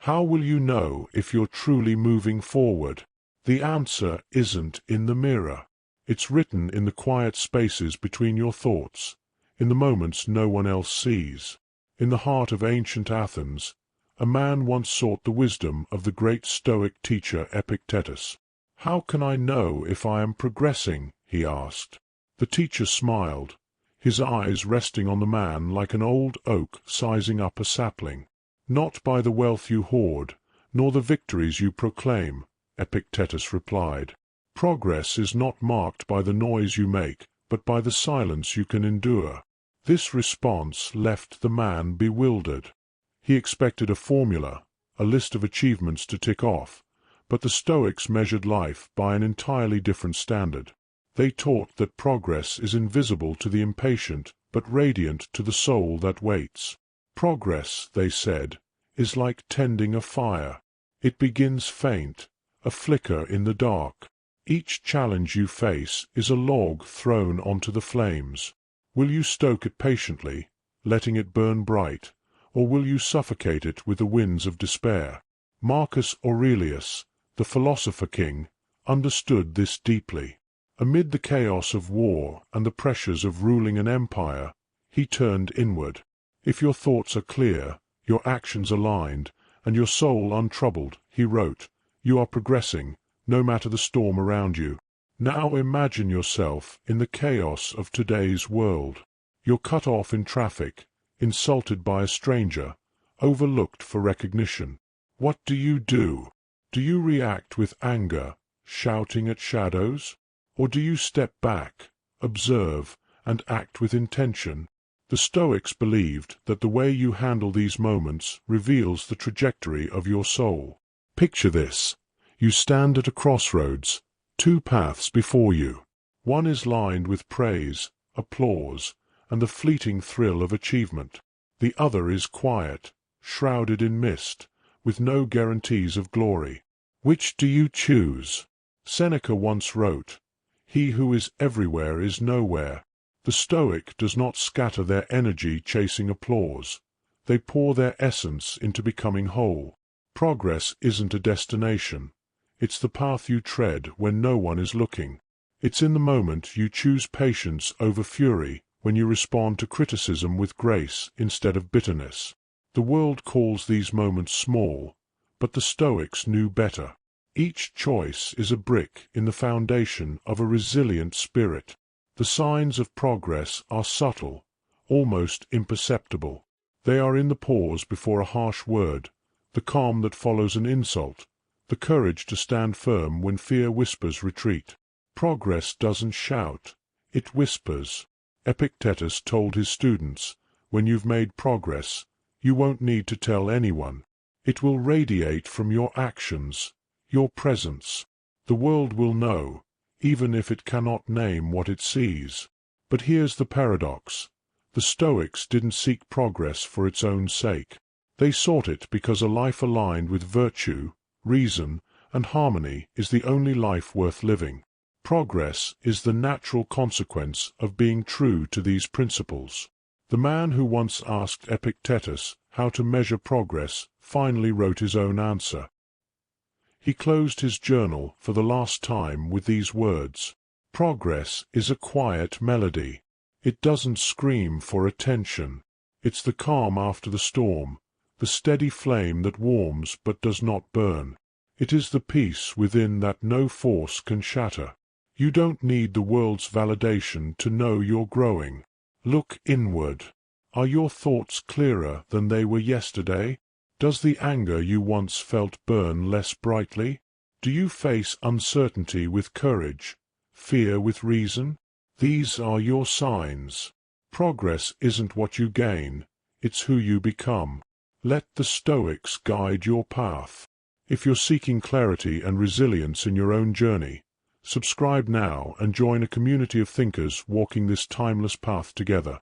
How will you know if you're truly moving forward? The answer isn't in the mirror. It's written in the quiet spaces between your thoughts, in the moments no one else sees. In the heart of ancient Athens, a man once sought the wisdom of the great Stoic teacher Epictetus. "How can I know if I am progressing?" he asked. The teacher smiled, his eyes resting on the man like an old oak sizing up a sapling. "Not by the wealth you hoard, nor the victories you proclaim," Epictetus replied. "Progress is not marked by the noise you make, but by the silence you can endure." This response left the man bewildered. He expected a formula, a list of achievements to tick off, but the Stoics measured life by an entirely different standard. They taught that progress is invisible to the impatient, but radiant to the soul that waits. Progress, they said, is like tending a fire. It begins faint, a flicker in the dark. Each challenge you face is a log thrown onto the flames. Will you stoke it patiently, letting it burn bright, or will you suffocate it with the winds of despair? Marcus Aurelius, the philosopher king, understood this deeply. Amid the chaos of war and the pressures of ruling an empire, he turned inward. "If your thoughts are clear, your actions aligned, and your soul untroubled," he wrote, "you are progressing, no matter the storm around you." Now imagine yourself in the chaos of today's world. You're cut off in traffic, insulted by a stranger, overlooked for recognition. What do? Do you react with anger, shouting at shadows? Or do you step back, observe, and act with intention? The Stoics believed that the way you handle these moments reveals the trajectory of your soul. Picture this. You stand at a crossroads, two paths before you. One is lined with praise, applause, and the fleeting thrill of achievement. The other is quiet, shrouded in mist, with no guarantees of glory. Which do you choose? Seneca once wrote, "He who is everywhere is nowhere." The Stoic does not scatter their energy chasing applause. They pour their essence into becoming whole. Progress isn't a destination. It's the path you tread when no one is looking. It's in the moment you choose patience over fury, when you respond to criticism with grace instead of bitterness. The world calls these moments small, but the Stoics knew better. Each choice is a brick in the foundation of a resilient spirit. The signs of progress are subtle, almost imperceptible. They are in the pause before a harsh word, the calm that follows an insult, the courage to stand firm when fear whispers retreat. Progress doesn't shout, it whispers. Epictetus told his students, "When you've made progress, you won't need to tell anyone. It will radiate from your actions, your presence. The world will know, even if it cannot name what it sees." But here's the paradox. The Stoics didn't seek progress for its own sake. They sought it because a life aligned with virtue, reason, and harmony is the only life worth living. Progress is the natural consequence of being true to these principles. The man who once asked Epictetus how to measure progress finally wrote his own answer. He closed his journal for the last time with these words, "Progress is a quiet melody. It doesn't scream for attention. It's the calm after the storm, the steady flame that warms but does not burn. It is the peace within that no force can shatter." You don't need the world's validation to know you're growing. Look inward. Are your thoughts clearer than they were yesterday? Does the anger you once felt burn less brightly? Do you face uncertainty with courage, fear with reason? These are your signs. Progress isn't what you gain, it's who you become. Let the Stoics guide your path. If you're seeking clarity and resilience in your own journey, subscribe now and join a community of thinkers walking this timeless path together.